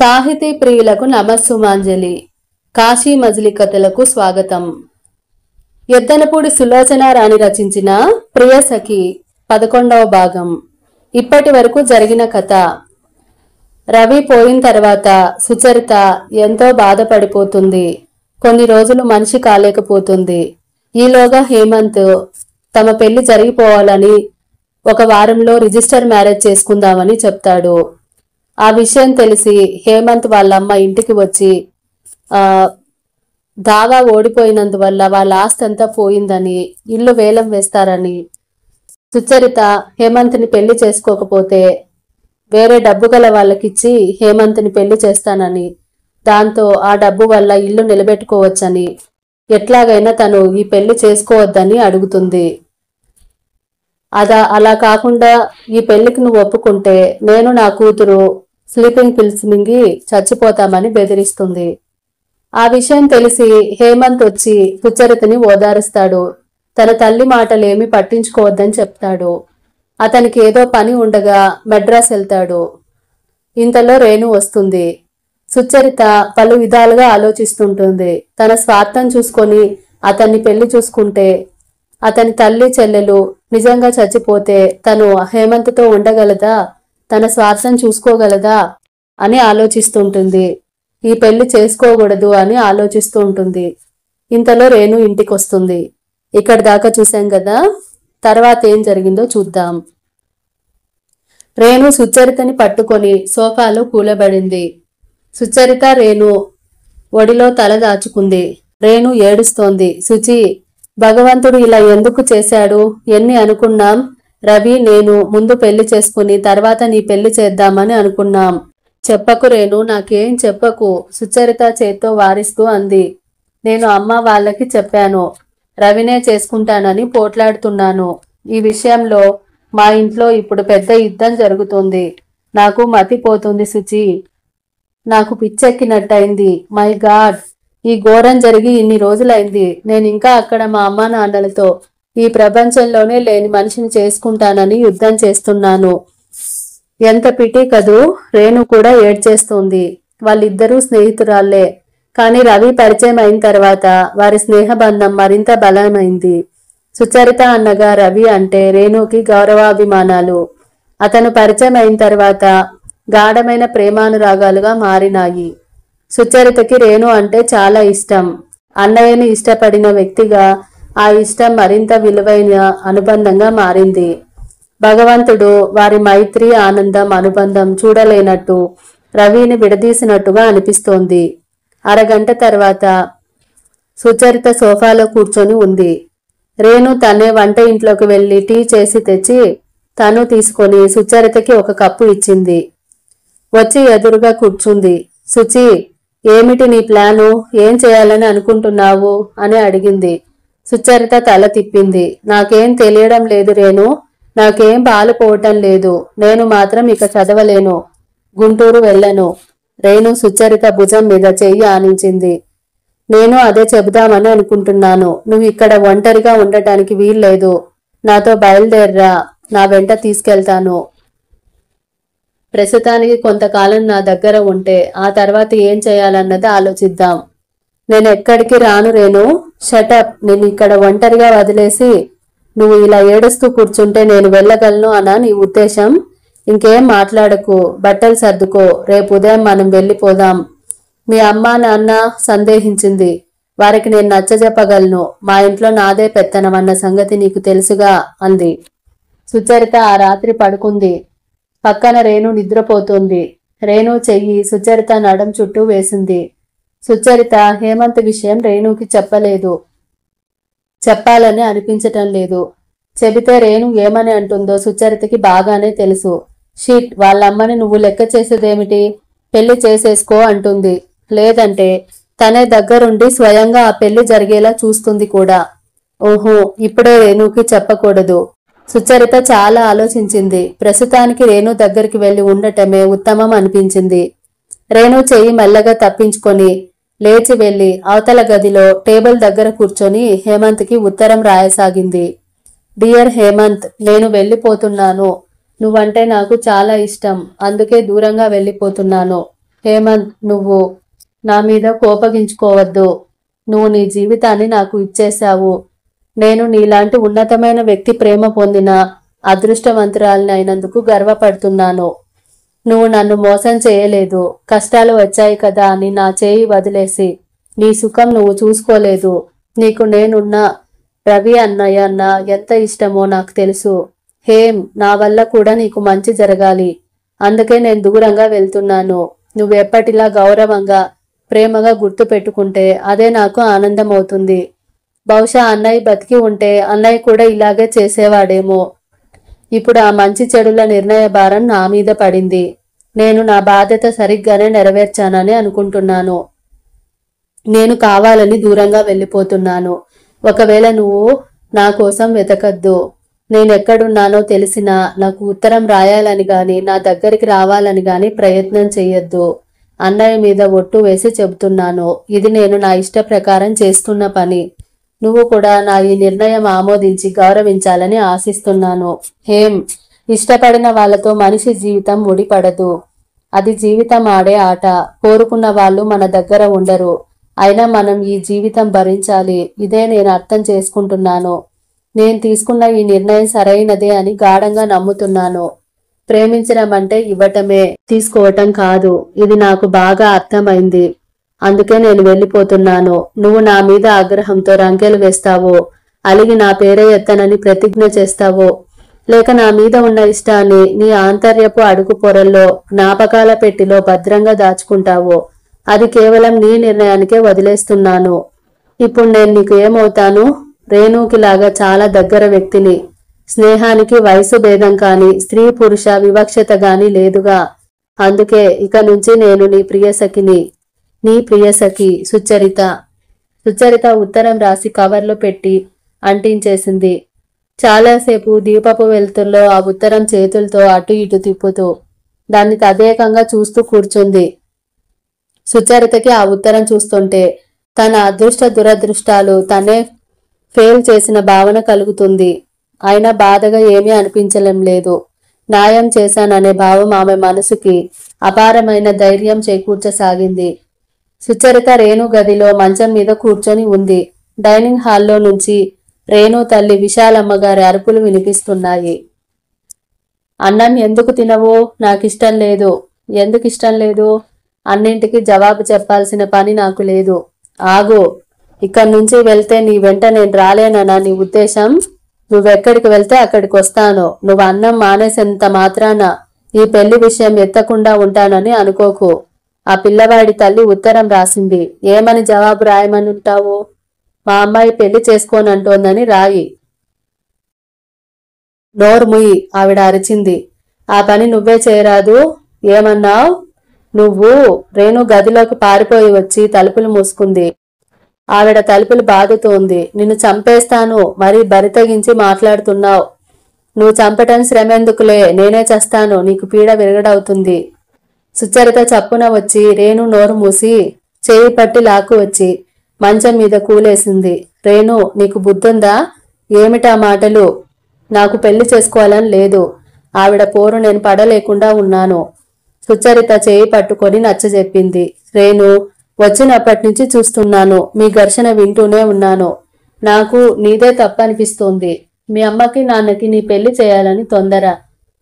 సాహితీ ప్రియులకు నమస్సుమాంజలి. కాశీ మజిలీ కథలకు స్వాగతం. ఎద్దనపూడి సులోచన రాణి రచించిన ప్రియసఖి 11వ భాగం. ఇప్పటి వరకు జరిగిన కథ. రవి పోయిన తర్వాత సుచరిత ఎంతో బాధపడిపోతుంది. కొన్ని రోజులు మనిషి కాలేకపోతుంది. ఈలోగా హేమంత్ తమ పెళ్లి జరిగిపోవాలని, ఒక వారంలో రిజిస్టర్ మ్యారేజ్ చేసుకుందామని చెప్తాడు. ఆ విషయం తెలిసి హేమంత్ వాళ్ళమ్మ ఇంటికి వచ్చి దావా ఓడిపోయినందువల్ల వాళ్ళ ఆస్తి అంతా పోయిందని, ఇల్లు వేలం వేస్తారని, సుచరిత హేమంత్ని పెళ్లి చేసుకోకపోతే వేరే డబ్బు గల వాళ్ళకిచ్చి హేమంత్ని పెళ్లి చేస్తానని, దాంతో ఆ డబ్బు వల్ల ఇల్లు నిలబెట్టుకోవచ్చని, ఎట్లాగైనా తను ఈ పెళ్లి చేసుకోవద్దని అడుగుతుంది. అలా కాకుండా ఈ పెళ్లికి నువ్వు ఒప్పుకుంటే నేను నా కూతురు స్లీపింగ్ పిల్స్ మింగి చచ్చిపోతామని బెదిరిస్తుంది. ఆ విషయం తెలిసి హేమంత్ వచ్చి సుచరితని ఓదారుస్తాడు. తన తల్లి మాటలేమి పట్టించుకోవద్దని చెప్తాడు. అతనికి ఏదో పని ఉండగా మెడ్రాస్ వెళ్తాడు. ఇంతలో రేణు వస్తుంది. సుచరిత పలు విధాలుగా ఆలోచిస్తుంటుంది. తన స్వార్థం చూసుకొని అతన్ని పెళ్లి చూసుకుంటే, అతని తల్లి చెల్లెలు నిజంగా చచ్చిపోతే తను హేమంత్తో ఉండగలదా, తన స్వార్థం చూసుకోగలదా అని ఆలోచిస్తుంటుంది. ఈ పెళ్లి చేసుకోకూడదు అని ఆలోచిస్తూ ఉంటుంది. ఇంతలో రేణు ఇంటికి వస్తుంది. ఇక్కడి దాకా చూసాం కదా, తర్వాత ఏం జరిగిందో చూద్దాం. రేణు సుచరితని పట్టుకొని సోఫాలో కూలబడింది. సుచరిత రేణు ఒడిలో తల దాచుకుంది. రేణు ఏడుస్తోంది. సుచి, భగవంతుడు ఇలా ఎందుకు చేశాడు? ఎన్ని అనుకున్నాం. రవి నేను ముందు పెళ్లి చేసుకుని తర్వాత నీ పెళ్లి చేద్దామని అనుకున్నాం. చెప్పకు రేణు, నాకేం చెప్పకు, సుచరిత చేత్తో వారిస్తూ అంది. నేను అమ్మ వాళ్ళకి చెప్పాను, రవినే చేసుకుంటానని పోట్లాడుతున్నాను. ఈ విషయంలో మా ఇంట్లో ఇప్పుడు పెద్ద యుద్ధం జరుగుతుంది. నాకు మతిపోతుంది సుచి, నాకు పిచ్చెక్కినట్టయింది. మై గాడ్, ఈ ఘోరం జరిగి ఇన్ని రోజులైంది. నేను ఇంకా అక్కడ మా అమ్మా నాన్నలతో ఈ ప్రపంచంలోనే లేని మనిషిని చేసుకుంటానని యుద్ధం చేస్తున్నాను. ఎంత పిటి కదూ. రేణు కూడా ఏడ్చేస్తోంది. వాళ్ళిద్దరూ స్నేహితురాళ్లే. కానీ రవి పరిచయం అయిన తర్వాత వారి స్నేహబంధం మరింత బలమైంది. సుచరిత అన్నగా రవి అంటే రేణుకి గౌరవాభిమానాలు. అతను పరిచయం అయిన తర్వాత గాఢమైన ప్రేమానురాగాలుగా మారినాయి. సుచరితకి రేణు అంటే చాలా ఇష్టం. అన్నయ్యని ఇష్టపడిన వ్యక్తిగా ఆ ఇష్టం మరింత విలువైన అనుబంధంగా మారింది. భగవంతుడు వారి మైత్రి, ఆనందం, అనుబంధం చూడలేనట్టు, రవిని విడదీసినట్టుగా అనిపిస్తోంది. అరగంట తర్వాత సుచరిత సోఫాలో కూర్చొని ఉంది. రేణు తనే వంట ఇంట్లోకి వెళ్లి టీ చేసి తెచ్చి తను తీసుకొని సుచరితకి ఒక కప్పు ఇచ్చింది. వచ్చి ఎదురుగా కూర్చుంది. సుచి, ఏమిటి నీ ప్లాను? ఏం చేయాలని అనుకుంటున్నావు అని అడిగింది. సుచరిత తల తిప్పింది. నాకేం తెలియడం లేదు రేణు, నాకేం బాలుపోవటం లేదు. నేను మాత్రం ఇక చదవలేను, గుంటూరు వెళ్ళను. రేణు సుచరిత భుజం మీద చెయ్యి ఆనించింది. నేను అదే చెబుదామని అనుకుంటున్నాను. నువ్వు ఇక్కడ ఒంటరిగా ఉండటానికి వీల్లేదు. నాతో బయలుదేర్రా, నా వెంట తీసుకెళ్తాను. ప్రస్తుతానికి కొంతకాలం నా దగ్గర ఉంటే ఆ తర్వాత ఏం చేయాలన్నది ఆలోచిద్దాం. నేను ఎక్కడికి రాను రేణు. షటప్. నేను ఇక్కడ ఒంటరిగా వదిలేసి నువ్వు ఇలా ఏడుస్తూ కూర్చుంటే నేను వెళ్ళగలను అనా నీ ఉద్దేశం? ఇంకేం మాట్లాడకు, బట్టలు సర్దుకో, రేపు ఉదయం మనం వెళ్ళిపోదాం. మీ అమ్మా నాన్న సందేహించింది. వారికి నేను నచ్చజెప్పగలను. మా ఇంట్లో నాదే పెత్తనం అన్న సంగతి నీకు తెలుసుగా అంది. సుచరిత ఆ రాత్రి పడుకుంది. పక్కన రేణు నిద్రపోతోంది. రేణు చెయ్యి సుచరిత నడం చుట్టూ వేసింది. సుచరిత హేమంత్ విషయం రేణుకి చెప్పలేదు. చెప్పాలని అనిపించటం లేదు. చెబితే రేణు ఏమని అంటుందో సుచరితకి బాగానే తెలుసు. షీట్, వాళ్ళమ్మని నువ్వు లెక్క చేసేదేమిటి? పెళ్లి చేసేసుకో అంటుంది. లేదంటే తనే దగ్గరుండి స్వయంగా ఆ పెళ్లి జరిగేలా చూస్తుంది కూడా. ఓహో, ఇప్పుడే రేణుకి చెప్పకూడదు. సుచరిత చాలా ఆలోచించింది. ప్రస్తుతానికి రేణు దగ్గరికి వెళ్లి ఉండటమే ఉత్తమం అనిపించింది. రేణు చెయ్యి మెల్లగా తప్పించుకొని లేచి వెళ్లి అవతల గదిలో టేబుల్ దగ్గర కూర్చొని హేమంత్కి ఉత్తరం రాయసాగింది. డియర్ హేమంత్, నేను వెళ్ళిపోతున్నాను. నువ్వంటే నాకు చాలా ఇష్టం, అందుకే దూరంగా వెళ్ళిపోతున్నాను. హేమంత్, నువ్వు నా మీద కోపగించుకోవద్దు. నువ్వు నీ జీవితాన్ని నాకు ఇచ్చేశావు. నేను నీలాంటి ఉన్నతమైన వ్యక్తి ప్రేమ పొందిన అదృష్టవంతురాలిని అయినందుకు గర్వపడుతున్నాను. నువ్వు నన్ను మోసం చేయలేదు. కష్టాలు వచ్చాయి కదా అని నా చేయి వదిలేసి నీ సుఖం నువ్వు చూసుకోలేదు. నీకు నేనున్నా రవి అన్నయ్య అన్న ఎంత ఇష్టమో నాకు తెలుసు. హేమ్, నా వల్ల కూడా నీకు మంచి జరగాలి. అందుకే నేను దూరంగా వెళ్తున్నాను. నువ్వెప్పటిలా గౌరవంగా ప్రేమగా గుర్తు పెట్టుకుంటే అదే నాకు ఆనందం అవుతుంది. బహుశా అన్నయ్య బతికి ఉంటే అన్నయ్య కూడా ఇలాగే చేసేవాడేమో. ఇప్పుడు ఆ మంచి చెడుల నిర్ణయ భారం నా మీద పడింది. నేను నా బాధ్యత సరిగ్గానే నెరవేర్చానని అనుకుంటున్నాను. నేను కావాలని దూరంగా వెళ్ళిపోతున్నాను. ఒకవేళ నువ్వు నా కోసం వెతకద్దు. నేనెక్కడున్నానో తెలిసినా నాకు ఉత్తరం రాయాలని గాని నా దగ్గరికి రావాలని గాని ప్రయత్నం చెయ్యొద్దు. అన్నయ్య మీద ఒట్టు వేసి చెబుతున్నాను. ఇది నేను నా ఇష్ట ప్రకారం చేస్తున్న పని. నువ్వు కూడా నా ఈ నిర్ణయం ఆమోదించి గౌరవించాలని ఆశిస్తున్నాను. హేమ్, ఇష్టపడిన వాళ్లతో మనిషి జీవితం ముడిపడదు. అది జీవితం ఆడే ఆట. కోరుకున్న వాళ్ళు మన దగ్గర ఉండరు. అయినా మనం ఈ జీవితం భరించాలి. ఇదే నేను అర్థం చేసుకుంటున్నాను. నేను తీసుకున్న ఈ నిర్ణయం సరైనదే అని గాఢంగా నమ్ముతున్నాను. ప్రేమించడం అంటే ఇవ్వటమే, తీసుకోవటం కాదు. ఇది నాకు బాగా అర్థమైంది. అందుకే నేను వెళ్ళిపోతున్నాను. నువ్వు నా మీద ఆగ్రహంతో రంకెలు వేస్తావో, అలిగి నా పేరే ఎత్తనని ప్రతిజ్ఞ చేస్తావో, లేక నా మీద ఉన్న ఇష్టాన్ని నీ ఆంతర్యపు అడుగు పొరల్లో జ్ఞాపకాల పెట్టిలో భద్రంగా దాచుకుంటావో, అది కేవలం నీ నిర్ణయానికే వదిలేస్తున్నాను. ఇప్పుడు నేను నీకు ఏమవుతాను? రేణుకిలాగా చాలా దగ్గర వ్యక్తిని. స్నేహానికి వయసు భేదం కాని, స్త్రీ పురుష వివక్షత గాని లేదుగా. అందుకే ఇక నుంచి నేను నీ ప్రియసఖిని. నీ ప్రియసఖి సుచరిత. సుచరిత ఉత్తరం రాసి కవర్లో పెట్టి అంటించేసింది. చాలాసేపు దీపపు వెలుతుల్లో ఆ ఉత్తరం చేతులతో అటు ఇటు తిప్పుతూ దాన్ని తదేకంగా చూస్తూ కూర్చుంది. సుచరితకి ఆ ఉత్తరం చూస్తుంటే తన అదృష్ట దురదృష్టాలు తనే ఫెయిల్ చేసిన భావన కలుగుతుంది. అయినా బాధగా ఏమీ అనిపించలేం లేదు. న్యాయం చేశాననే భావం ఆమె మనసుకి అపారమైన ధైర్యం చేకూర్చసాగింది. సుచరిత రేణు గదిలో మంచం మీద కూర్చొని ఉంది. డైనింగ్ హాల్లో నుంచి రేణు తల్లి విశాలమ్మ గారి అరుపులు వినిపిస్తున్నాయి. అన్నం ఎందుకు తినవు? నాకిష్టం లేదు. ఎందుకు ఇష్టం లేదు? అన్నింటికి జవాబు చెప్పాల్సిన పని నాకు లేదు. ఆగు. ఇక్కడి నుంచి వెళ్తే నీ వెంట నేను రాలేనన్నా నీ ఉద్దేశం? నువ్వెక్కడికి వెళ్తే అక్కడికి వస్తాను. నువ్వు అన్నం మానేసేంత మాత్రాన ఈ పెళ్లి విషయం ఎత్తకుండా ఉంటానని అనుకోకు. ఆ పిల్లవాడి తల్లి ఉత్తరం రాసింది. ఏమని జవాబు రాయమని ఉంటావు? మా అమ్మాయి పెళ్లి చేసుకోనంటోందని రాయి. నోర్ముయి, ఆవిడ అరిచింది. ఆ పని నువ్వే చేయరాదు. ఏమన్నావు నువ్వు? రేణు గదిలోకి పారిపోయి వచ్చి తలుపులు మూసుకుంది. ఆవిడ తలుపులు బాదుతోంది. నిన్ను చంపేస్తాను. మరీ బరితగించి మాట్లాడుతున్నావు. నువ్వు చంపటం శ్రమెందుకులే, నేనే చస్తాను. నీకు పీడ విరగడవుతుంది. సుచరిత చప్పున వచ్చి రేణు నోరు మూసి చేయి పట్టి లాక్కు వచ్చి మంచం మీద కూలేసింది. రేణు, నీకు బుద్ధుందా? ఏమిటా మాటలు? నాకు పెళ్లి చేసుకోవాలని లేదు. ఆవిడ పోరు నేను పడలేకుండా ఉన్నాను. సుచరిత చేయి పట్టుకొని నచ్చజెప్పింది. రేణు, వచ్చినప్పటి నుంచి చూస్తున్నాను. మీ ఘర్షణ వింటూనే ఉన్నాను. నాకు నీదే తప్పనిపిస్తోంది. మీ అమ్మకి నాన్నకి నీ పెళ్లి చేయాలని తొందర.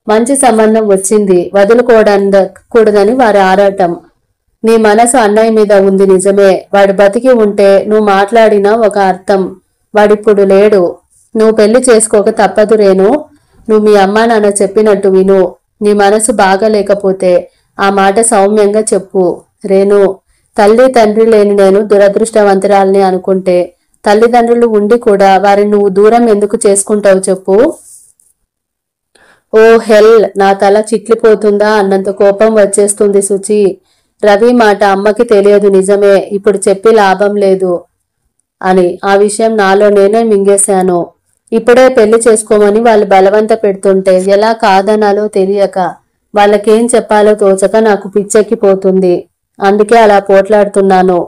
మంచి సంబంధం వచ్చింది, వదులుకోవడానికూడదని వారి ఆరాటం. నీ మనసు అన్నయ్య మీద ఉంది నిజమే. వాడు బతికి ఉంటే నువ్వు మాట్లాడినా ఒక అర్థం. వాడిప్పుడు లేడు. నువ్వు పెళ్లి చేసుకోక తప్పదు రేణు. నువ్వు మీ అమ్మా నాన్న చెప్పినట్టు విను. నీ మనసు బాగలేకపోతే ఆ మాట సౌమ్యంగా చెప్పు. రేణు, తల్లి తండ్రి లేని నేను దురదృష్టవంతురాల్ని అనుకుంటే తల్లిదండ్రులు ఉండి కూడా వారిని నువ్వు దూరం ఎందుకు చేసుకుంటావు చెప్పు? ఓ హెల్, నా తల చిట్లిపోతుందా అన్నంత కోపం వచ్చేస్తుంది సుచి. రవి మాట అమ్మకి తెలియదు నిజమే. ఇప్పుడు చెప్పి లాభం లేదు అని ఆ విషయం నాలో నేనే మింగేశాను. ఇప్పుడే పెళ్లి చేసుకోమని వాళ్ళు బలవంత పెడుతుంటే ఎలా కాదనాలో తెలియక, వాళ్ళకేం చెప్పాలో తోచక నాకు పిచ్చెక్కిపోతుంది. అందుకే అలా పోట్లాడుతున్నాను.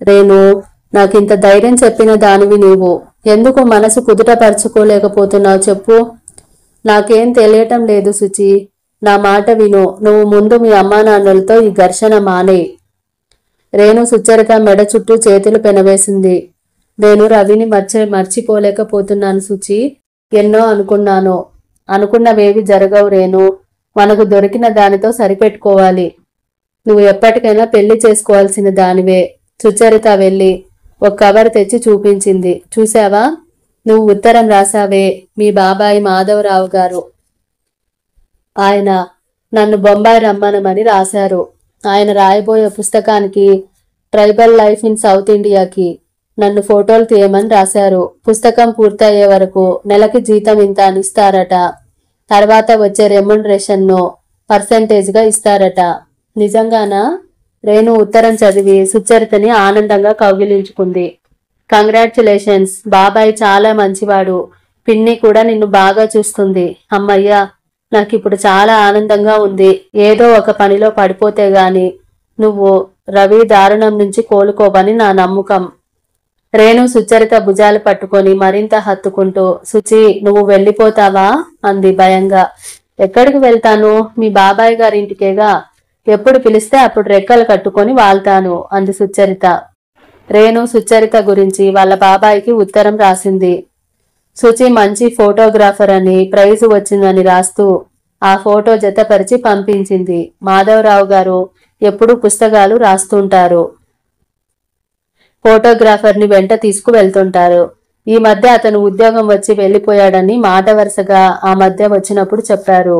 రేణు, నాకింత ధైర్యం చెప్పిన దానివి నీవు ఎందుకు మనసు కుదుటపరుచుకోలేకపోతున్నావు చెప్పు? నాకేం తెలియటం లేదు సుచి. నా మాట విను. నువ్వు ముందు మీ అమ్మా నాన్నలతో ఈ ఘర్షణ మానే. రేణు సుచరిత మెడ చుట్టూ చేతులు పెనవేసింది. నేను రవిని మర్చిపోలేకపోతున్నాను శుచి. ఎన్నో అనుకున్నాను. అనుకున్నవేవి జరగవు రేణు. మనకు దొరికిన దానితో సరిపెట్టుకోవాలి. నువ్వు ఎప్పటికైనా పెళ్లి చేసుకోవాల్సిన దానివే. సుచరిత వెళ్ళి ఒక కవర్ తెచ్చి చూపించింది. చూసావా, నువ్వు ఉత్తరం రాసావే, మీ బాబాయి మాధవరావు గారు. ఆయన నన్ను బొంబాయి రమ్మనమని రాశారు. ఆయన రాయబోయే పుస్తకానికి ట్రైబల్ లైఫ్ ఇన్ సౌత్ ఇండియాకి నన్ను ఫోటోలు తీయమని రాశారు. పుస్తకం పూర్తయ్యే వరకు నెలకి జీతం ఇంత అని ఇస్తారట. తర్వాత వచ్చే రెమ్యునరేషన్ను పర్సెంటేజ్గా ఇస్తారట. నిజంగానా? రేణు ఉత్తరం చదివి సుచరితని ఆనందంగా కౌగిలించుకుంది. కంగ్రాచ్యులేషన్స్, బాబాయ్ చాలా మంచివాడు. పిన్ని కూడా నిన్ను బాగా చూస్తుంది. అమ్మయ్యా, నాకిప్పుడు చాలా ఆనందంగా ఉంది. ఏదో ఒక పనిలో పడిపోతే గాని నువ్వు రవి దారుణం నుంచి కోలుకోవని నా నమ్మకం. రేణు సుచరిత భుజాలు పట్టుకొని మరింత హత్తుకుంటూ, శుచి, నువ్వు వెళ్ళిపోతావా అంది భయంగా. ఎక్కడికి వెళ్తాను? మీ బాబాయ్ గారింటికేగా. ఎప్పుడు పిలిస్తే అప్పుడు రెక్కలు కట్టుకొని వాళ్తాను అంది సుచరిత. రేణు సుచరిత గురించి వాళ్ళ బాబాయికి ఉత్తరం రాసింది. శుచి మంచి ఫోటోగ్రాఫర్ అని, ప్రైజు వచ్చిందని రాస్తూ ఆ ఫోటో జతపరిచి పంపించింది. మాధవరావు గారు ఎప్పుడూ పుస్తకాలు రాస్తుంటారు. ఫోటోగ్రాఫర్ని వెంట తీసుకువెళ్తుంటారు. ఈ మధ్య అతను ఉద్యోగం వచ్చి వెళ్లిపోయాడని మాట వరుసగా ఆ మధ్య వచ్చినప్పుడు చెప్పారు.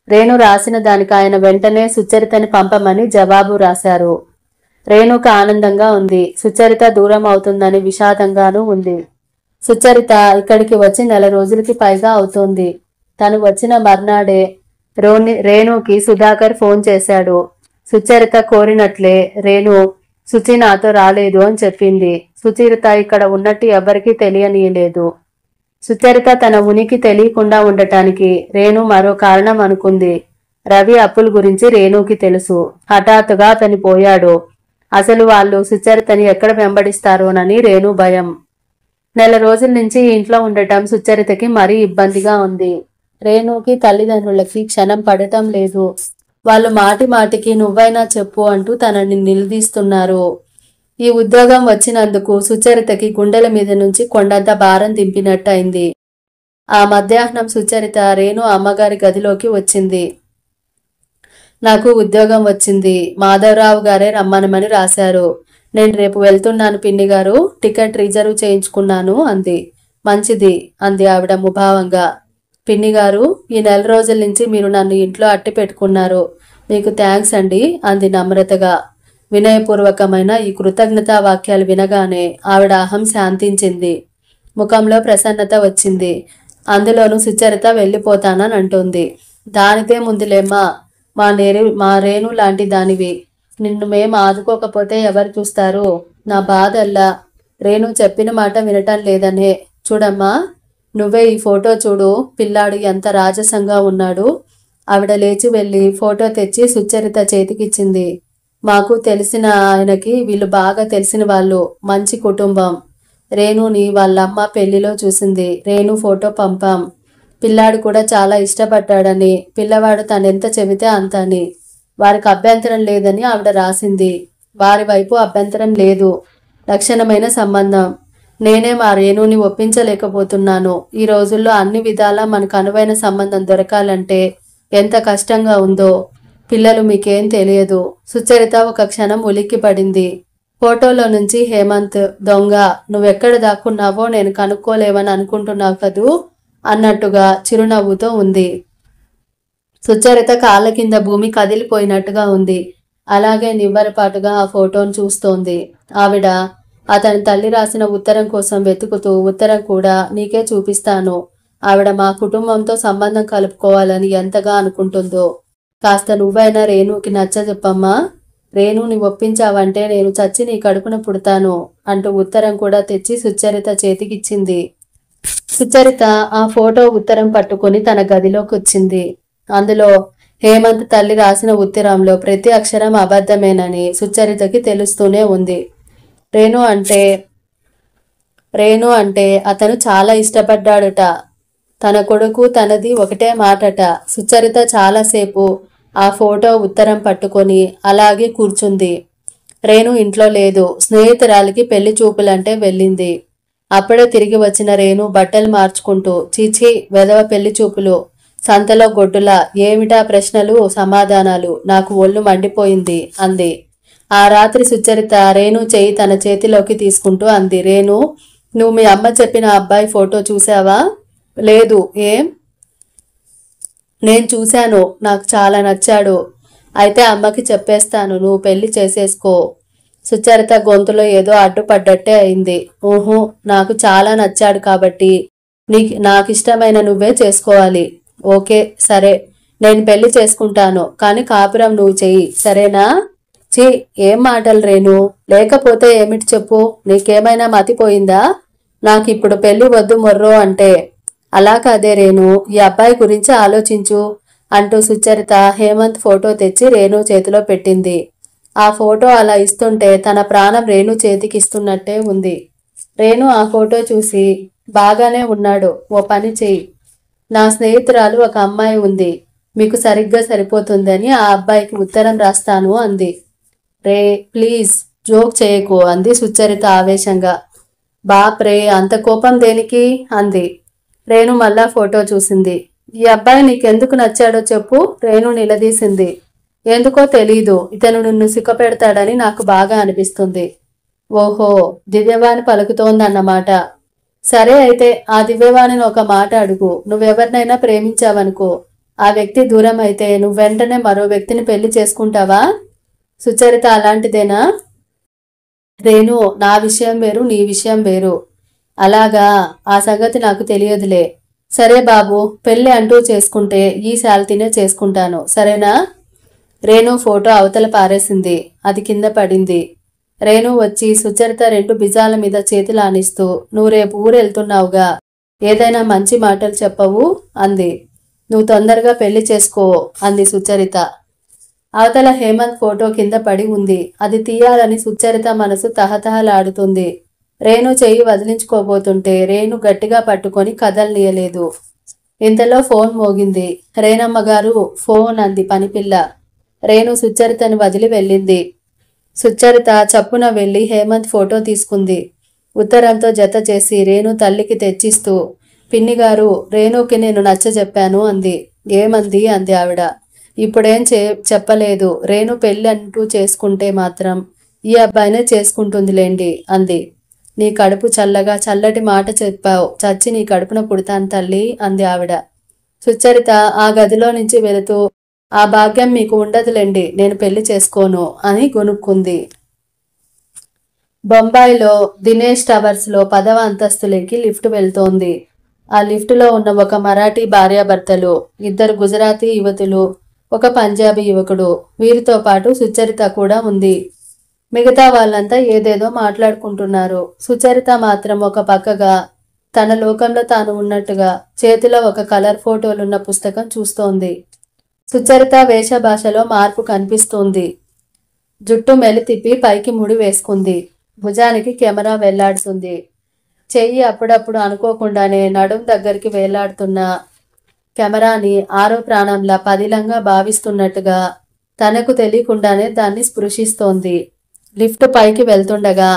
రేణు రాసిన దానికి ఆయన వెంటనే సుచరితని పంపమని జవాబు రాశారు. రేణుకు ఆనందంగా ఉంది. సుచరిత దూరం అవుతుందని విషాదంగానూ ఉంది. సుచరిత ఇక్కడికి వచ్చి 4 నెల రోజులకి పైగా అవుతోంది. తను వచ్చిన మర్నాడే రేణుకి సుధాకర్ ఫోన్ చేశాడు. సుచరిత కోరినట్లే రేణు శుచి నాతో రాలేదు అని చెప్పింది. సుచరిత ఇక్కడ ఉన్నట్టు ఎవరికీ తెలియనీయలేదు. సుచరిత తన ఉనికి తెలియకుండా ఉండటానికి రేణు మరో కారణం అనుకుంది. రవి అప్పుల గురించి రేణుకి తెలుసు. హఠాత్తుగా అతని పోయాడు. అసలు వాళ్ళు సుచరితని ఎక్కడ వెంబడిస్తారోనని రేణు భయం. 4 నెల రోజుల నుంచి ఇంట్లో ఉండటం సుచరితకి మరీ ఇబ్బందిగా ఉంది. రేణుకి తల్లిదండ్రులకి క్షణం పడటం లేదు. వాళ్ళు మాటి మాటికి నువ్వైనా చెప్పు అంటూ తనని నిలదీస్తున్నారు. ఈ ఉద్యోగం వచ్చినందుకు సుచరితకి గుండెల మీద నుంచి కొండంత భారం దింపినట్టయింది. ఆ మధ్యాహ్నం సుచరిత రేణు అమ్మగారి గదిలోకి వచ్చింది. నాకు ఉద్యోగం వచ్చింది. మాధవరావు గారే రమ్మనమని రాశారు. నేను రేపు వెళ్తున్నాను పిన్ని గారు. టికెట్ రిజర్వ్ చేయించుకున్నాను అంది. మంచిది అంది ఆవిడ ముభావంగా. పిన్ని గారు, ఈ 4 నెల రోజుల నుంచి మీరు నన్ను ఇంట్లో అట్టి పెట్టుకున్నారు. మీకు థ్యాంక్స్ అండి అంది నమ్రతగా. వినయపూర్వకమైన ఈ కృతజ్ఞతా వాక్యాలు వినగానే ఆవిడ అహం శాంతించింది. ముఖంలో ప్రసన్నత వచ్చింది. అందులోనూ సుచరిత వెళ్ళిపోతానని అంటుంది. దానిదే ముందులేమ్మా, మా రేణు లాంటి దానివి. నిన్ను మేము ఆదుకోకపోతే ఎవరు చూస్తారు? నా బాధల్లా రేణు చెప్పిన మాట వినటం లేదనే. చూడమ్మా, నువ్వే ఈ ఫోటో చూడు. పిల్లాడు ఎంత రాజసంగా ఉన్నాడు. ఆవిడ లేచి వెళ్ళి ఫోటో తెచ్చి సుచరిత చేతికిచ్చింది. మాకు తెలిసిన ఆయనకి వీళ్ళు బాగా తెలిసిన వాళ్ళు. మంచి కుటుంబం. రేణుని వాళ్ళమ్మ పెళ్లిలో చూసింది. రేణు ఫోటో పంపాం. పిల్లాడు కూడా చాలా ఇష్టపడ్డాడని, పిల్లవాడు తనెంత చెబితే అంత అని. వారికి అభ్యంతరం లేదని ఆవిడ రాసింది. వారి వైపు అభ్యంతరం లేదు. లక్షణమైన సంబంధం. నేనే మా రేణుని ఒప్పించలేకపోతున్నాను. ఈ రోజుల్లో అన్ని విధాలా మనకు అనువైన సంబంధం దొరకాలంటే ఎంత కష్టంగా ఉందో పిల్లలు మీకేం తెలియదు. సుచరిత ఒక క్షణం ఉలిక్కి పడింది. ఫోటోలో నుంచి హేమంత్ దొంగ, నువ్వెక్కడ దాక్కున్నావో నేను కనుక్కోలేవని అనుకుంటున్నావు కదూ అన్నట్టుగా చిరునవ్వుతో ఉంది. సుచరిత కాళ్ళ కింద భూమి కదిలిపోయినట్టుగా ఉంది. అలాగే నివ్వరపాటుగా ఆ ఫోటోను చూస్తోంది. ఆవిడ అతని తల్లి రాసిన ఉత్తరం కోసం వెతుకుతూ, ఉత్తరం కూడా నీకే చూపిస్తాను. ఆవిడ మా కుటుంబంతో సంబంధం కలుపుకోవాలని ఎంతగా అనుకుంటుందో. కాస్త నువ్వైనా రేణుకి నచ్చజెప్పమ్మా. రేణుని ఒప్పించావంటే నేను చచ్చి నీ కడుపున పుడతాను అంటూ ఉత్తరం కూడా తెచ్చి సుచరిత చేతికిచ్చింది. సుచరిత ఆ ఫోటో ఉత్తరం పట్టుకుని తన గదిలోకి వచ్చింది. అందులో హేమంత్ తల్లి రాసిన ఉత్తరంలో ప్రతి అక్షరం అబద్ధమేనని సుచరితకి తెలుస్తూనే ఉంది. రేణు అంటే అతను చాలా ఇష్టపడ్డాడుట. తన కొడుకు తనది ఒకటే మాటట. సుచరిత చాలాసేపు ఆ ఫోటో ఉత్తరం పట్టుకొని అలాగే కూర్చుంది. రేణు ఇంట్లో లేదు. స్నేహితురాలికి పెళ్లి చూపులంటే వెళ్ళింది. అప్పుడే తిరిగి వచ్చిన రేణు బట్టలు మార్చుకుంటూ, చీచీ వెధవ పెళ్లి చూపులు, సంతలో గొడ్డులా, ఏమిటా ప్రశ్నలు సమాధానాలు, నాకు ఒళ్ళు మండిపోయింది అంది. ఆ రాత్రి సుచరిత రేణు చేయి తన చేతిలోకి తీసుకుంటూ అంది. రేణు, నువ్వు మీ అమ్మ చెప్పిన అబ్బాయి ఫోటో చూసావా? లేదు. ఏం? నేను చూశాను. నాకు చాలా నచ్చాడు. అయితే అమ్మకి చెప్పేస్తాను, నువ్వు పెళ్లి చేసేసుకో. సుచరిత గొంతులో ఏదో అడ్డుపడ్డట్టే అయింది. ఊహు, నాకు చాలా నచ్చాడు కాబట్టి నాకిష్టమైన నువ్వే చేసుకోవాలి. ఓకే సరే, నేను పెళ్లి చేసుకుంటాను, కానీ కాపురం నువ్వు చెయ్యి, సరేనా? ఛీ, ఏం మాటలు రేణు. లేకపోతే ఏమిటి చెప్పు, నీకేమైనా మతిపోయిందా? నాకిప్పుడు పెళ్లి వద్దు మొర్రో అంటే. అలా కాదే రేణు, ఈ అబ్బాయి గురించి ఆలోచించు అంటూ సుచరిత హేమంత్ ఫోటో తెచ్చి రేణు చేతిలో పెట్టింది. ఆ ఫోటో అలా ఇస్తుంటే తన ప్రాణం రేణు చేతికి ఇస్తున్నట్టే ఉంది. రేణు ఆ ఫోటో చూసి, బాగానే ఉన్నాడు, ఓ పని చెయ్యి, నా స్నేహితురాలు ఒక అమ్మాయి ఉంది, మీకు సరిగ్గా సరిపోతుందని ఆ అబ్బాయికి ఉత్తరం రాస్తాను అంది. రే ప్లీజ్ జోక్ చేయకు అంది సుచరిత ఆవేశంగా. బాప్రే, అంత కోపం దేనికి అంది. రేణు మళ్ళా ఫోటో చూసింది. ఈ అబ్బాయి నీకెందుకు నచ్చాడో చెప్పు, రేణు నిలదీసింది. ఎందుకో తెలీదు, ఇతను నిన్ను సిక్కపెడతాడని నాకు బాగా అనిపిస్తుంది. ఓహో, దివ్యవాణి పలుకుతోందన్నమాట. సరే అయితే ఆ దివ్యవాణిని ఒక మాట అడుగు. నువ్వెవరినైనా ప్రేమించావనుకో, ఆ వ్యక్తి దూరం అయితే నువ్వు వెంటనే మరో వ్యక్తిని పెళ్లి చేసుకుంటావా? సుచరిత అలాంటిదేనా? రేణు, నా విషయం వేరు, నీ విషయం వేరు. అలాగా, ఆ సంగతి నాకు తెలియదులే. సరే బాబు, పెళ్లి అంటూ చేసుకుంటే ఈ శాల్తీనే చేసుకుంటాను, సరేనా? రేణు ఫోటో అవతల పారేసింది. అది కింద పడింది. రేణు వచ్చి సుచరిత 2 భుజాల మీద చేతులు ఆనిస్తూ, నువ్వు రేపు ఊరెళ్తున్నావుగా, ఏదైనా మంచి మాటలు చెప్పవు అంది. నువ్వు తొందరగా పెళ్లి చేసుకో అంది సుచరిత. అవతల హేమంత్ ఫోటో కింద పడి ఉంది. అది తీయాలని సుచరిత మనసు తహతహలాడుతుంది. రేణు చెయ్యి వదిలించుకోబోతుంటే రేణు గట్టిగా పట్టుకొని కదలనీయలేదు. ఇంతలో ఫోన్ మోగింది. రేణమ్మ గారు ఫోన్ అంది పనిపిల్ల. రేణు సుచరితని వదిలి వెళ్ళింది. సుచరిత చప్పున వెళ్లి హేమంత్ ఫోటో తీసుకుంది. ఉత్తరంతో జత చేసి రేణు తల్లికి తెచ్చిస్తూ, పిన్నిగారు, రేణుకి నేను నచ్చజెప్పాను అంది. ఏమంది అంది ఆవిడ. ఇప్పుడేం చెప్పలేదు. రేణు పెళ్ళి అంటూ చేసుకుంటే మాత్రం ఈ అబ్బాయినే చేసుకుంటుందిలేండి అంది. నీ కడుపు చల్లగా, చల్లటి మాట చెప్పావు, చచ్చి నీ కడుపున పుడతాను తల్లి అంది ఆవిడ. సుచరిత ఆ గదిలో నుంచి వెళుతూ, ఆ భాగ్యం మీకు ఉండదులేండి, నేను పెళ్లి చేసుకోను అని గొనుక్కుంది. బొంబాయిలో దినేష్ టవర్స్లో 10వ అంతస్తులోకి లిఫ్ట్ వెళ్తోంది. ఆ లిఫ్టులో ఉన్న ఒక మరాఠీ భార్యాభర్తలు, 2 గుజరాతీ యువతులు, ఒక పంజాబీ యువకుడు, వీరితో పాటు సుచరిత కూడా ఉంది. మిగతా వాళ్ళంతా ఏదేదో మాట్లాడుకుంటున్నారు. సుచరిత మాత్రం ఒక పక్కగా తన లోకంలో తాను ఉన్నట్టుగా చేతిలో ఒక కలర్ ఫోటోలున్న పుస్తకం చూస్తోంది. సుచరిత వేషభాషలో మార్పు కనిపిస్తోంది. జుట్టు మెలితిప్పి పైకి ముడి వేసుకుంది. భుజానికి కెమెరా వెళ్లాడుతుంది. చెయ్యి అప్పుడప్పుడు అనుకోకుండానే నడుం దగ్గరికి వేలాడుతున్న కెమెరాని ఆరో ప్రాణంలా పదిలంగా భావిస్తున్నట్టుగా తనకు తెలియకుండానే దాన్ని స్పృశిస్తోంది. లిఫ్ట్ పైకి వెళ్తుండగా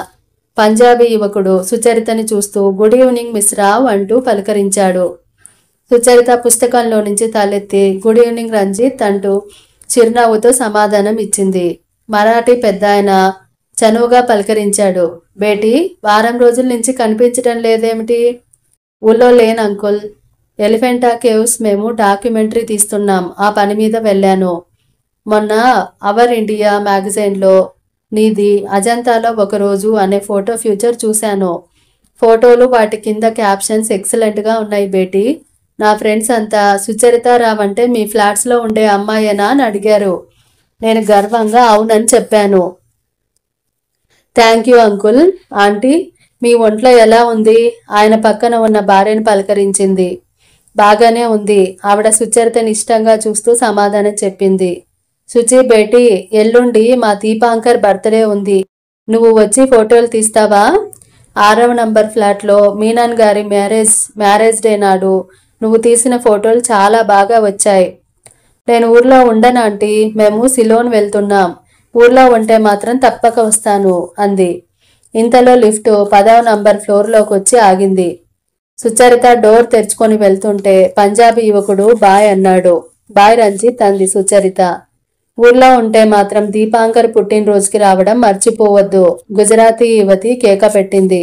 పంజాబీ యువకుడు సుచరితని చూస్తూ గుడ్ ఈవినింగ్ మిస్ రావ్ అంటూ పలకరించాడు. సుచరిత పుస్తకంలో నుంచి తలెత్తి గుడ్ ఈవినింగ్ రంజిత్ అంటూ చిరునవ్వుతో సమాధానం ఇచ్చింది. మరాఠీ పెద్దాయన చనువుగా పలకరించాడు. బేటీ, వారం రోజుల నుంచి కనిపించటం లేదేమిటి? ఊళ్ళో లేను అంకుల్. ఎలిఫెంటా కేవ్స్ మేము డాక్యుమెంటరీ తీస్తున్నాం, ఆ పని మీద వెళ్ళాను. మొన్న అవర్ ఇండియా మ్యాగజైన్లో నీది అజంతాలో ఒకరోజు అనే ఫోటో ఫ్యూచర్ చూశాను. ఫోటోలు వాటి కింద క్యాప్షన్స్ ఎక్సలెంట్గా ఉన్నాయి బేటీ. నా ఫ్రెండ్స్ అంతా సుచరితారావ్ అంటే మీ ఫ్లాట్స్లో ఉండే అమ్మాయేనా అని అడిగారు. నేను గర్వంగా అవునని చెప్పాను. Thank you uncle. ఆంటీ, మీ ఒంట్లో ఎలా ఉంది? ఆయన పక్కన ఉన్న భార్యను పలకరించింది. బాగానే ఉంది. ఆవిడ సుచరితని ఇష్టంగా చూస్తూ సమాధానం చెప్పింది. సుచి బేటీ, ఎల్లుండి మా దీపాంకర్ బర్త్డే ఉంది. నువ్వు వచ్చి ఫోటోలు తీస్తావా? 6వ నంబర్ ఫ్లాట్లో మీనన్ గారి మ్యారేజ్ డే నాడు నువ్వు తీసిన ఫోటోలు చాలా బాగా వచ్చాయి. నేను ఊర్లో ఉండను ఆంటీ, మేము సిలోన్ వెళ్తున్నాం. ఊర్లో ఉంటే మాత్రం తప్పక వస్తాను అంది. ఇంతలో లిఫ్ట్ 10వ నంబర్ ఫ్లోర్లోకి వచ్చి ఆగింది. సుచరిత డోర్ తెరుచుకొని వెళ్తుంటే పంజాబీ యువకుడు బాయ్ అన్నాడు. బాయ్ రంజిత్ అంది సుచరిత. ఊర్లో ఉంటే మాత్రం దీపాంకర్ పుట్టినరోజుకి రావడం మర్చిపోవద్దు, గుజరాతీ యువతి కేక పెట్టింది.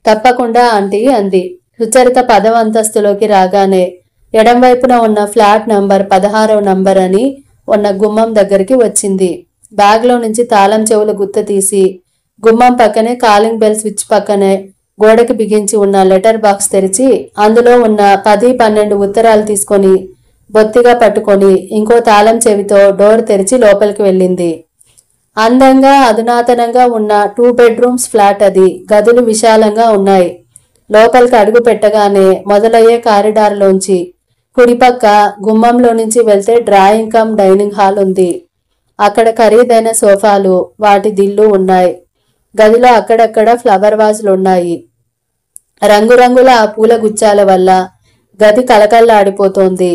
తప్పకుండా ఆంటీ అంది. సుచరిత 10వ అంతస్తులోకి రాగానే ఎడంవైపున ఉన్న ఫ్లాట్ నంబర్ 16వ నంబర్ అని ఉన్న గుమ్మం దగ్గరికి వచ్చింది. బ్యాగ్లో నుంచి తాళం చెవుల గుత్త తీసి గుమ్మం పక్కనే కాలింగ్ బెల్ స్విచ్ పక్కనే గోడకి బిగించి ఉన్న లెటర్ బాక్స్ తెరిచి అందులో ఉన్న 10-12 ఉత్తరాలు తీసుకొని బొత్తిగా పట్టుకొని ఇంకో తాళం చెవితో డోర్ తెరిచి లోపలికి వెళ్ళింది. అందంగా అధునాతనంగా ఉన్న 2 బెడ్రూమ్స్ ఫ్లాట్ అది. గదులు విశాలంగా ఉన్నాయి. లోపలికి అడుగు పెట్టగానే మొదలయ్యే కారిడార్లోంచి కుడిపక్క గుమ్మంలో నుంచి వెళ్తే డ్రాయింగ్ కమ్ డైనింగ్ హాల్ ఉంది. అక్కడ ఖరీదైన సోఫాలు, వాటి దిళ్ళు ఉన్నాయి. గదిలో అక్కడక్కడ ఫ్లవర్ వాజులున్నాయి. రంగురంగుల ఆ పూల గుచ్చాల వల్ల గది కలకల్లాడిపోతోంది.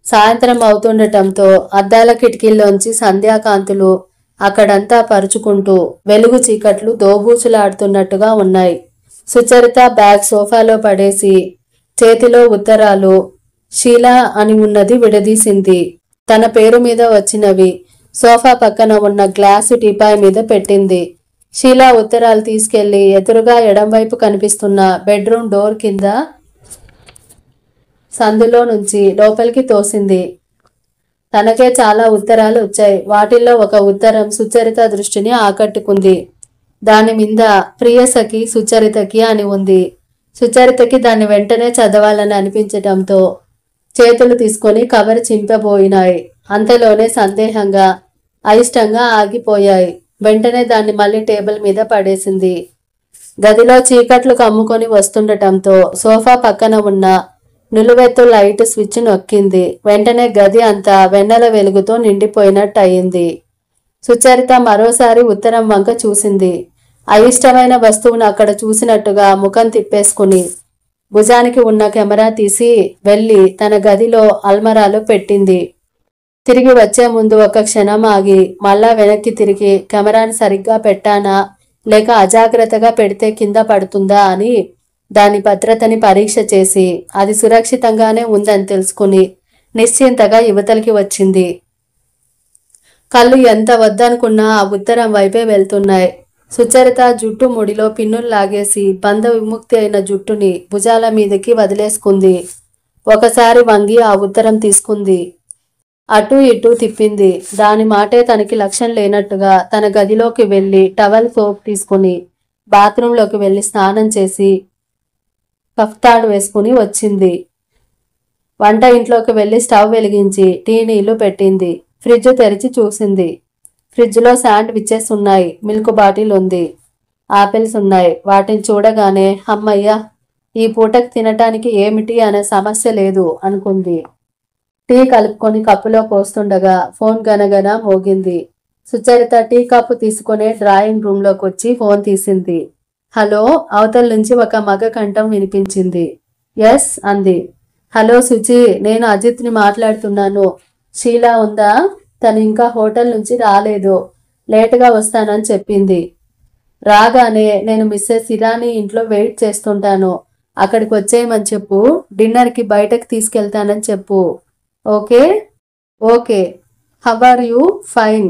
సాయంత్రం అవుతుండటంతో అద్దాల కిటికీల్లోంచి సంధ్యాకాంతులు అక్కడంతా పరుచుకుంటూ వెలుగు చీకట్లు దోబూచులాడుతున్నట్టుగా ఉన్నాయి. సుచరిత బ్యాగ్ సోఫాలో పడేసి చేతిలో ఉత్తరాలు షీలా అని ఉన్నది విడదీసింది. తన పేరు మీద వచ్చినవి సోఫా పక్కన ఉన్న గ్లాసు టీపాయ్ మీద పెట్టింది. షీలా ఉత్తరాలు తీసుకెళ్లి ఎదురుగా ఎడంవైపు కనిపిస్తున్న బెడ్రూమ్ డోర్ కింద సందులో నుంచి లోపలికి తోసింది. తనకే చాలా ఉత్తరాలు వచ్చాయి. వాటిల్లో ఒక ఉత్తరం సుచరిత దృష్టిని ఆకట్టుకుంది. దాని మీద ప్రియసఖి సుచరితకి అని ఉంది. సుచరితకి దాన్ని వెంటనే చదవాలని అనిపించటంతో చేతులు తీసుకొని కవర్ చింపబోయినాయి. అంతలోనే సందేహంగా అయిష్టంగా ఆగిపోయాయి. వెంటనే దాన్ని మళ్ళీ టేబుల్ మీద పడేసింది. గదిలో చీకట్లు కమ్ముకొని వస్తుండటంతో సోఫా పక్కన ఉన్న నిలువెత్తు లైట్ స్విచ్ నొక్కింది. వెంటనే గది అంతా వెన్నెల వెలుగుతో నిండిపోయినట్టు అయింది. సుచరిత మరోసారి ఉత్తరం వంక చూసింది. అయిష్టమైన వస్తువును అక్కడ చూసినట్టుగా ముఖం తిప్పేసుకుని భుజానికి ఉన్న కెమెరా తీసి వెళ్లి తన గదిలో అల్మరాలో పెట్టింది. తిరిగి వచ్చే ముందు ఒక క్షణం ఆగి మళ్ళా వెనక్కి తిరిగి కెమెరాని సరిగ్గా పెట్టానా లేక అజాగ్రత్తగా పెడితే కింద పడుతుందా అని దాని భద్రతని పరీక్ష చేసి అది సురక్షితంగానే ఉందని తెలుసుకుని నిశ్చింతగా యువతలకి వచ్చింది. కళ్ళు ఎంత వద్దనుకున్నా ఆ ఉత్తరం వైపే వెళ్తున్నాయి. సుచరిత జుట్టు ముడిలో పిన్నులు లాగేసి బంధ విముక్తి అయిన జుట్టుని భుజాల మీదకి వదిలేసుకుంది. ఒకసారి వంగి ఆ ఉత్తరం తీసుకుంది. అటూ ఇటూ తిప్పింది. దాని మాటే తనకి లక్ష్యం లేనట్టుగా తన గదిలోకి వెళ్లి టవల్ సోప్ తీసుకుని బాత్రూంలోకి వెళ్లి స్నానం చేసి కఫ్తాడు వేసుకుని వచ్చింది. వంట ఇంట్లోకి వెళ్లి స్టవ్ వెలిగించి టీ నీళ్లు పెట్టింది. ఫ్రిడ్జ్ తెరిచి చూసింది. ఫ్రిడ్జ్లో శాండ్విచెస్ ఉన్నాయి. మిల్క్ బాటిల్ ఉంది. ఆపిల్స్ ఉన్నాయి. వాటిని చూడగానే అమ్మయ్య, ఈ పూటకి తినటానికి ఏమిటి అనే సమస్య లేదు అనుకుంది. టీ కలుపుకొని కప్పులో పోస్తుండగా ఫోన్ గనగన మోగింది. సుచరిత టీ కప్పు తీసుకునే డ్రాయింగ్ రూమ్లోకి వచ్చి ఫోన్ తీసింది. హలో, అవతల నుంచి ఒక మగ కంఠం వినిపించింది. ఎస్ అంది. హలో సుచి, నేను అజిత్ని మాట్లాడుతున్నాను. షీలా ఉందా? తను ఇంకా హోటల్ నుంచి రాలేదు. లేటుగా వస్తానని చెప్పింది. రాగానే నేను మిస్సెస్ ఇరానీ ఇంట్లో వెయిట్ చేస్తుంటాను. అక్కడికి వచ్చేయమని చెప్పు. డిన్నర్కి బయటకు తీసుకెళ్తానని చెప్పు. Okay? Okay. How are you? Fine.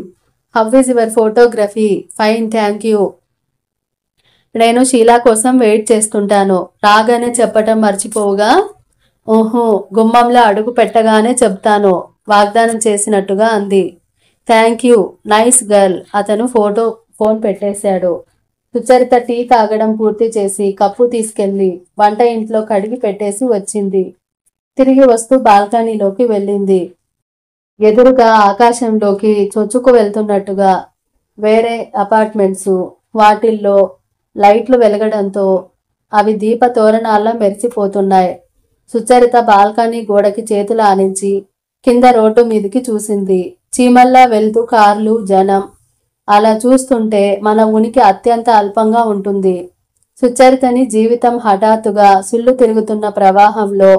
How is your photography? Fine, thank you. నేను షీలా కోసం వెయిట్ చేస్తుంటాను. రాగానే చెప్పటం మర్చిపోవుగా? ఓహో, గుమ్మంలో అడుగు పెట్టగానే చెప్తాను వాగ్దానం చేసినట్టుగా అంది. Thank you, nice girl. అతను ఫోన్ పెట్టేశాడు. సుచరిత టీ తాగడం పూర్తి చేసి కప్పు తీసుకెళ్లి వంట ఇంట్లో కడిగి పెట్టేసి వచ్చింది. తిరిగి వస్తూ బాల్కనీలోకి వెళ్ళింది. ఎదురుగా ఆకాశంలోకి చొచ్చుకు వెళ్తున్నట్టుగా వేరే అపార్ట్మెంట్స్, వాటిల్లో లైట్లు వెలగడంతో అవి దీప తోరణాల్లో మెరిసిపోతున్నాయి. సుచరిత బాల్కనీ గోడకి చేతులు ఆనించి కింద రోడ్డు మీదికి చూసింది. చీమల్లా వెళ్తూ కార్లు, జనం. అలా చూస్తుంటే మన ఉనికి అత్యంత అల్పంగా ఉంటుంది. సుచరితని జీవితం హఠాత్తుగా సుళ్ళు తిరుగుతున్న ప్రవాహంలో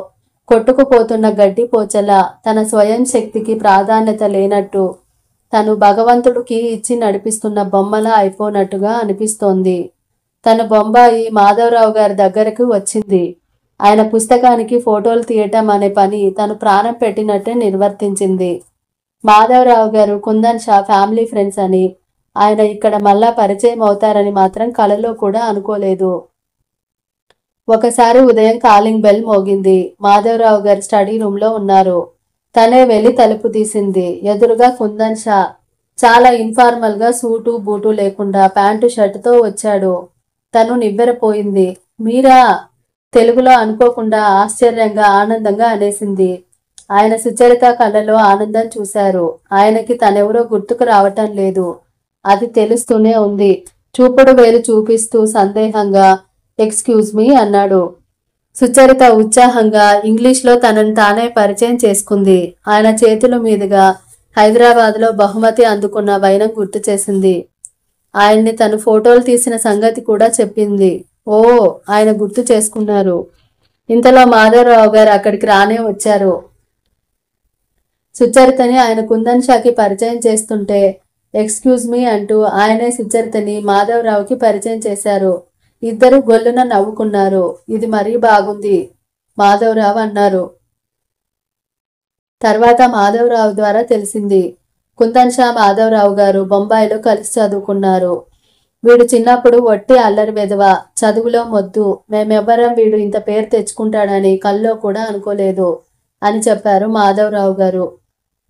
కొట్టుకుపోతున్న గడ్డి పోచలా తన స్వయం శక్తికి ప్రాధాన్యత లేనట్టు తను భగవంతుడికి ఇచ్చి నడిపిస్తున్న బొమ్మలా అయిపోనట్టుగా అనిపిస్తోంది. తన బొంబాయి మాధవరావు గారి దగ్గరకు వచ్చింది. ఆయన పుస్తకానికి ఫోటోలు తీయటం అనే పని తను ప్రాణం పెట్టినట్టే నిర్వర్తించింది. మాధవరావు గారు కుందన్ షా ఫ్యామిలీ ఫ్రెండ్స్ అని, ఆయన ఇక్కడ మళ్ళా పరిచయం అవుతారని మాత్రం కలలో కూడా అనుకోలేదు. ఒకసారి ఉదయం కాలింగ్ బెల్ మోగింది. మాధవరావు గారు స్టడీ రూమ్లో ఉన్నారు. తనే వెళ్లి తలుపు తీసింది. ఎదురుగా కుందన్ షా చాలా ఇన్ఫార్మల్ గా సూటు బూటు లేకుండా ప్యాంటు షర్టుతో వచ్చాడు. తను నివ్వెరపోయింది. మీరా? తెలుగులో అనుకోకుండా ఆశ్చర్యంగా ఆనందంగా అనేసింది. ఆయన సుచరిత కళ్ళలో ఆనందం చూశారు. ఆయనకి తనెవరో గుర్తుకు రావటం లేదు. అది తెలుస్తూనే ఉంది. చూపుడు వేలు చూపిస్తూ సందేహంగా ఎక్స్క్యూజ్ మీ అన్నాడు. సుచరిత ఉత్సాహంగా ఇంగ్లీష్లో తనను తానే పరిచయం చేసుకుంది. ఆయన చేతుల మీదుగా హైదరాబాద్లో బహుమతి అందుకున్న వైనం గుర్తు చేసింది. ఆయన్ని తను ఫోటోలు తీసిన సంగతి కూడా చెప్పింది. ఓ, ఆయన గుర్తు చేసుకున్నారు. ఇంతలో మాధవరావు గారు అక్కడికి రానే వచ్చారు. సుచరితని ఆయన కుందన్ షాకి పరిచయం చేస్తుంటే ఎక్స్క్యూజ్ మీ అంటూ ఆయనే సుచరితని మాధవరావుకి పరిచయం చేశారు. ఇద్దరు గొల్లున నవ్వుకున్నారు. ఇది మరీ బాగుంది మాధవరావు అన్నారు. తర్వాత మాధవరావు ద్వారా తెలిసింది కుందన్ షా మాధవరావు గారు బొంబాయిలో కలిసి చదువుకున్నారు. వీడు చిన్నప్పుడు వట్టి అల్లరి వెధవ, చదువులో మొద్దు. మేమెవ్వరం వీడు ఇంత పేరు తెచ్చుకుంటాడని కల్లో కూడా అనుకోలేదు అని చెప్పారు మాధవరావు గారు.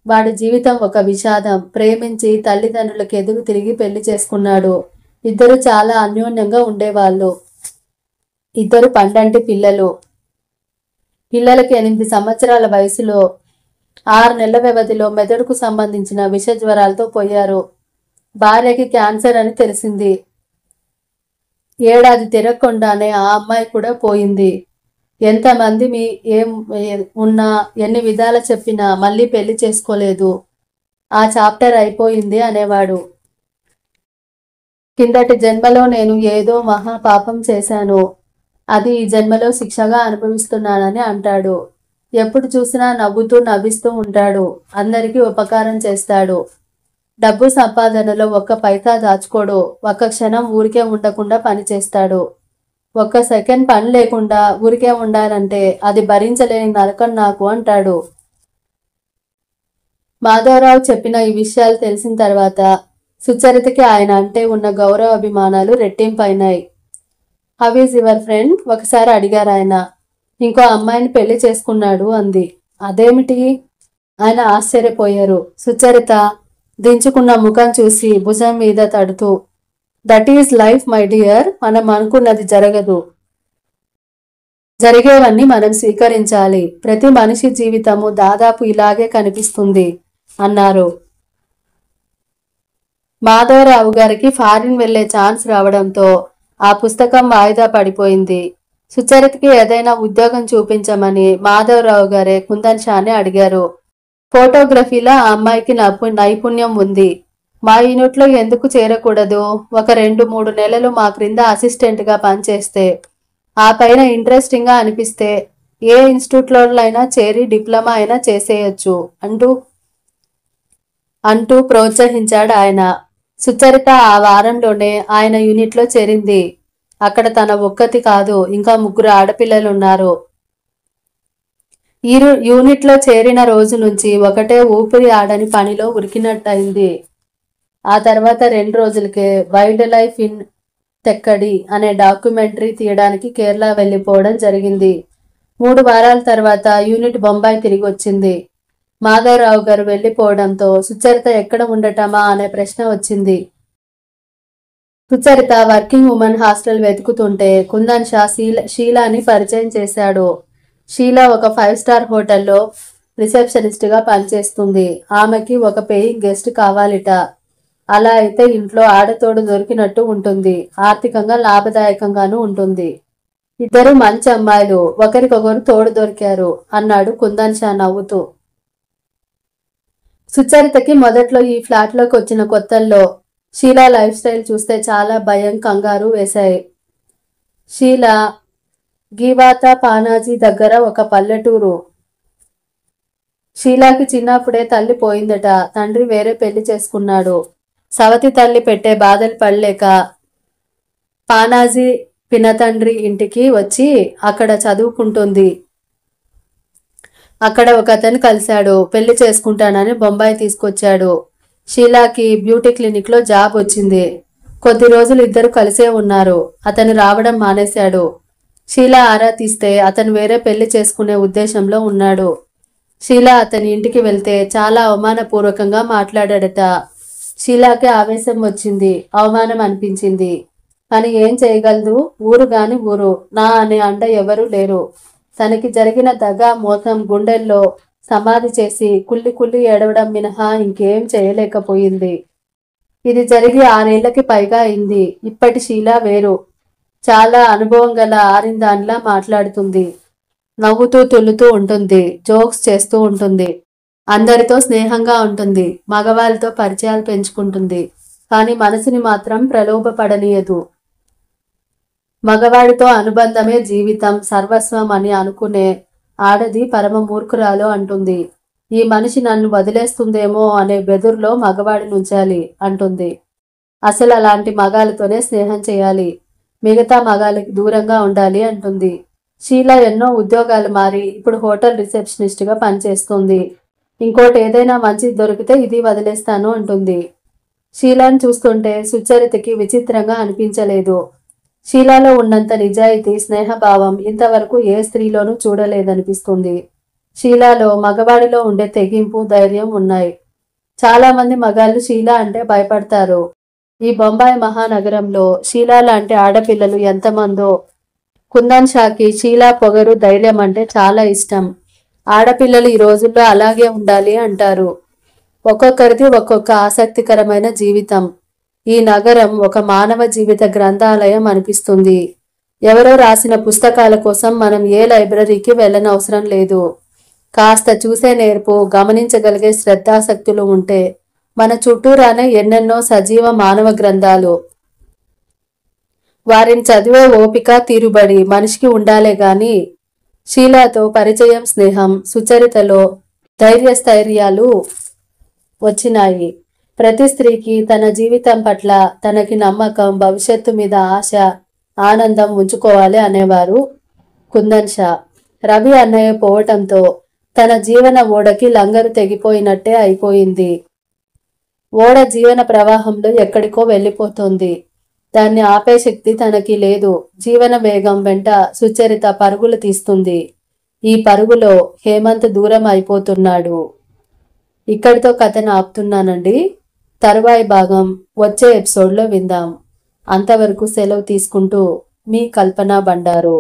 వాడి జీవితం ఒక విషాదం. ప్రేమించి తల్లిదండ్రులకు ఎదురు తిరిగి పెళ్లి చేసుకున్నాడు. ఇద్దరు చాలా అన్యోన్యంగా ఉండేవాళ్ళు. ఇద్దరు పండంటి పిల్లలు. పిల్లలకి 8 సంవత్సరాల వయసులో 6 నెలల వ్యవధిలో మెదడుకు సంబంధించిన విష జ్వరాలతో పోయారు. భార్యకి క్యాన్సర్ అని తెలిసింది. ఏడాది తిరగకుండానే ఆ అమ్మాయి కూడా పోయింది. ఎంతమంది మీ ఏం ఉన్నా ఎన్ని విధాలు చెప్పినా మళ్ళీ పెళ్లి చేసుకోలేదు. ఆ చాప్టర్ అయిపోయింది అనేవాడు. కిందటి జన్మలో నేను ఏదో మహా పాపం చేశాను, అది ఈ జన్మలో శిక్షగా అనుభవిస్తున్నానని అంటాడు. ఎప్పుడు చూసినా నవ్వుతూ నవ్విస్తూ ఉంటాడు. అందరికీ ఉపకారం చేస్తాడు. డబ్బు సంపాదనలో ఒక్క పైసా దాచుకోడు. ఒక్క క్షణం ఊరికే ఉండకుండా పని చేస్తాడు. ఒక్క సెకండ్ పని లేకుండా ఊరికే ఉండాలంటే అది భరించలేని నరకం నాకు అంటాడు. మాధవరావు చెప్పిన ఈ విషయాలు తెలిసిన తర్వాత సుచరితకి ఆయన అంటే ఉన్న గౌరవ అభిమానాలు రెట్టింపైనాయి. హౌ ఈజ్ యువర్ ఫ్రెండ్ ఒకసారి అడిగారు ఆయన. ఇంకో అమ్మాయిని పెళ్లి చేసుకున్నాడు అంది. అదేమిటి? ఆయన ఆశ్చర్యపోయారు. సుచరిత దించుకున్న ముఖం చూసి భుజం మీద తడుతూ, that is life my dear. మనం అనుకున్నది జరగదు. జరిగేవన్నీ మనం స్వీకరించాలి. ప్రతి మనిషి జీవితము దాదాపు ఇలాగే కనిపిస్తుంది అన్నారు. మాధవరావు గారికి ఫారిన్ వెళ్లే ఛాన్స్ రావడంతో ఆ పుస్తకం వాయిదా పడిపోయింది. సుచరితకి ఏదైనా ఉద్యోగం చూపించమని మాధవరావు గారే కుందన్ షాని అడిగారు. ఫోటోగ్రఫీలో ఆ అమ్మాయికి నైపుణ్యం ఉంది. మా యూనిట్లో ఎందుకు చేరకూడదు? ఒక 2-3 నెలలు మా క్రింద అసిస్టెంట్గా పనిచేస్తే, ఆ పైన ఇంట్రెస్టింగ్గా అనిపిస్తే ఏ ఇన్స్టిట్యూట్లోనైనా చేరి డిప్లొమా అయినా చేసేయచ్చు అంటూ ప్రోత్సహించాడు ఆయన. సుచరిత ఆ వారంలోనే ఆయన యూనిట్లో చేరింది. అక్కడ తన ఒక్కతి కాదు, ఇంకా 3 ఆడపిల్లలున్నారు. ఈ యూనిట్లో చేరిన రోజు నుంచి ఒకటే ఊపిరి ఆడని పనిలో ఉరికినట్టయింది. ఆ తర్వాత 2 రోజులకే వైల్డ్ లైఫ్ ఇన్ తెక్కడి అనే డాక్యుమెంటరీ తీయడానికి కేరళ వెళ్ళిపోవడం జరిగింది. 3 వారాల తర్వాత యూనిట్ బొంబాయి తిరిగి వచ్చింది. మాధవరావు గారు వెళ్ళిపోవడంతో సుచరిత ఎక్కడ ఉండటమా అనే ప్రశ్న వచ్చింది. సుచరిత వర్కింగ్ ఉమెన్ హాస్టల్ వెతుకుతుంటే కుందన్ షా షీలాని పరిచయం చేశాడు. షీలా ఒక 5 స్టార్ హోటల్లో రిసెప్షనిస్ట్గా పనిచేస్తుంది. ఆమెకి ఒక పేయింగ్ గెస్ట్ కావాలిట. అలా అయితే ఇంట్లో ఆడతోడు దొరికినట్టు ఉంటుంది, ఆర్థికంగా లాభదాయకంగానూ ఉంటుంది. ఇద్దరు మంచి అమ్మాయిలు, ఒకరికొకరు తోడు దొరికారు అన్నాడు కుందన్ షా నవ్వుతూ. సుచరితకి మొదట్లో ఈ ఫ్లాట్లోకి వచ్చిన కొత్తల్లో షీలా లైఫ్ స్టైల్ చూస్తే చాలా భయం, కంగారు వేశాయి. షీలా గీవాత పానాజీ దగ్గర ఒక పల్లెటూరు. షీలాకి చిన్నప్పుడే తల్లి పోయిందట. తండ్రి వేరే పెళ్లి చేసుకున్నాడు. సవతి తల్లి పెట్టే బాధలు పడలేక పానాజీ పినతండ్రి ఇంటికి వచ్చి అక్కడ చదువుకుంటుంది. అక్కడ ఒక అతను కలిశాడు. పెళ్లి చేసుకుంటానని బొంబాయి తీసుకొచ్చాడు. షీలాకి బ్యూటీ క్లినిక్ లో జాబ్ వచ్చింది. కొద్ది రోజులు ఇద్దరు కలిసే ఉన్నారు. అతను రావడం మానేశాడు. షీలా ఆరా తీస్తే అతను వేరే పెళ్లి చేసుకునే ఉద్దేశంలో ఉన్నాడు. షీలా అతని ఇంటికి వెళ్తే చాలా అవమానపూర్వకంగా మాట్లాడాడట. షీలాకి ఆవేశం వచ్చింది. అవమానం అనిపించింది. కానీ ఏం చేయగలదు? ఊరు గాని ఊరు. నా అనే అండ ఎవరూ లేరు. తనకి జరిగిన దగా మోసం గుండెల్లో సమాధి చేసి కుళ్ళి కుళ్ళి ఏడవడం మినహా ఇంకేం చేయలేకపోయింది. ఇది జరిగి 6 ఏళ్లకి పైగా అయింది. ఇప్పటి షీలా వేరు. చాలా అనుభవం గల ఆరిందాన్లా మాట్లాడుతుంది. నవ్వుతూ తుల్లుతూ ఉంటుంది. జోక్స్ చేస్తూ ఉంటుంది. అందరితో స్నేహంగా ఉంటుంది. మగవాళ్ళతో పరిచయాలు పెంచుకుంటుంది. కానీ మనసుని మాత్రం ప్రలోభపడనీయదు. మగవాడితో అనుబంధమే జీవితం సర్వస్వం అని అనుకునే ఆడది పరమ మూర్ఖురాలు అంటుంది. ఈ మనిషి నన్ను వదిలేస్తుందేమో అనే బెదురులో మగవాడిని ఉంచాలి అంటుంది. అసలు అలాంటి మగాలతోనే స్నేహం చేయాలి. మిగతా మగాళ్ళకి దూరంగా ఉండాలి అంటుంది. షీలా ఎన్నో ఉద్యోగాలు మారి ఇప్పుడు హోటల్ రిసెప్షనిస్ట్ గా పనిచేస్తుంది. ఇంకోటి ఏదైనా మంచిది దొరికితే ఇది వదిలేస్తాను అంటుంది. షీలాను చూస్తుంటే సుచరితకి విచిత్రంగా అనిపించలేదు. షీలాలో ఉన్నంత నిజాయితీ, స్నేహభావం ఇంతవరకు ఏ స్త్రీలోనూ చూడలేదనిపిస్తుంది. షీలాలో మగవాడిలో ఉండే తెగింపు, ధైర్యం ఉన్నాయి. చాలా మంది మగాళ్ళు షీలా అంటే భయపడతారు. ఈ బొంబాయి మహానగరంలో షీలా లాంటి ఆడపిల్లలు ఎంతమందో. కుందన్ షాకి షీలా పొగరు, ధైర్యం అంటే చాలా ఇష్టం. ఆడపిల్లలు ఈ రోజుల్లో అలాగే ఉండాలి అంటారు. ఒక్కొక్కరిది ఒక్కొక్క ఆసక్తికరమైన జీవితం. ఈ నగరం ఒక మానవ జీవిత గ్రంథాలయం అనిపిస్తుంది. ఎవరో రాసిన పుస్తకాల కోసం మనం ఏ లైబ్రరీకి వెళ్ళనవసరం లేదు. కాస్త చూసే నేర్పు, గమనించగలిగే శ్రద్ధాసక్తులు ఉంటే మన చుట్టూరానే ఎన్నెన్నో సజీవ మానవ గ్రంథాలు. వారిని చదివే ఓపిక, తీరుబడి మనిషికి ఉండాలే గాని షీలాతో పరిచయం, స్నేహం, సుచరితలో ధైర్యస్థైర్యాలు వచ్చినాయి. ప్రతి స్త్రీకి తన జీవితం పట్ల తనకి నమ్మకం, భవిష్యత్తు మీద ఆశ, ఆనందం ఉంచుకోవాలి అనేవారు కుందన్ షా. రవి అన్నయ్య పోవటంతో తన జీవన ఓడకి లంగరు తెగిపోయినట్టే అయిపోయింది. ఓడ జీవన ప్రవాహంలో ఎక్కడికో వెళ్ళిపోతోంది. దాన్ని ఆపే శక్తి తనకి లేదు. జీవన వేగం వెంట సుచరిత పరుగులు తీస్తుంది. ఈ పరుగులో హేమంత్ దూరం అయిపోతున్నాడు. ఇక్కడితో కథను ఆపుతున్నానండి. తరువాయి భాగం వచ్చే ఎపిసోడ్లో విందాం. అంతవరకు సెలవు తీసుకుంటూ మీ కల్పన బండారు.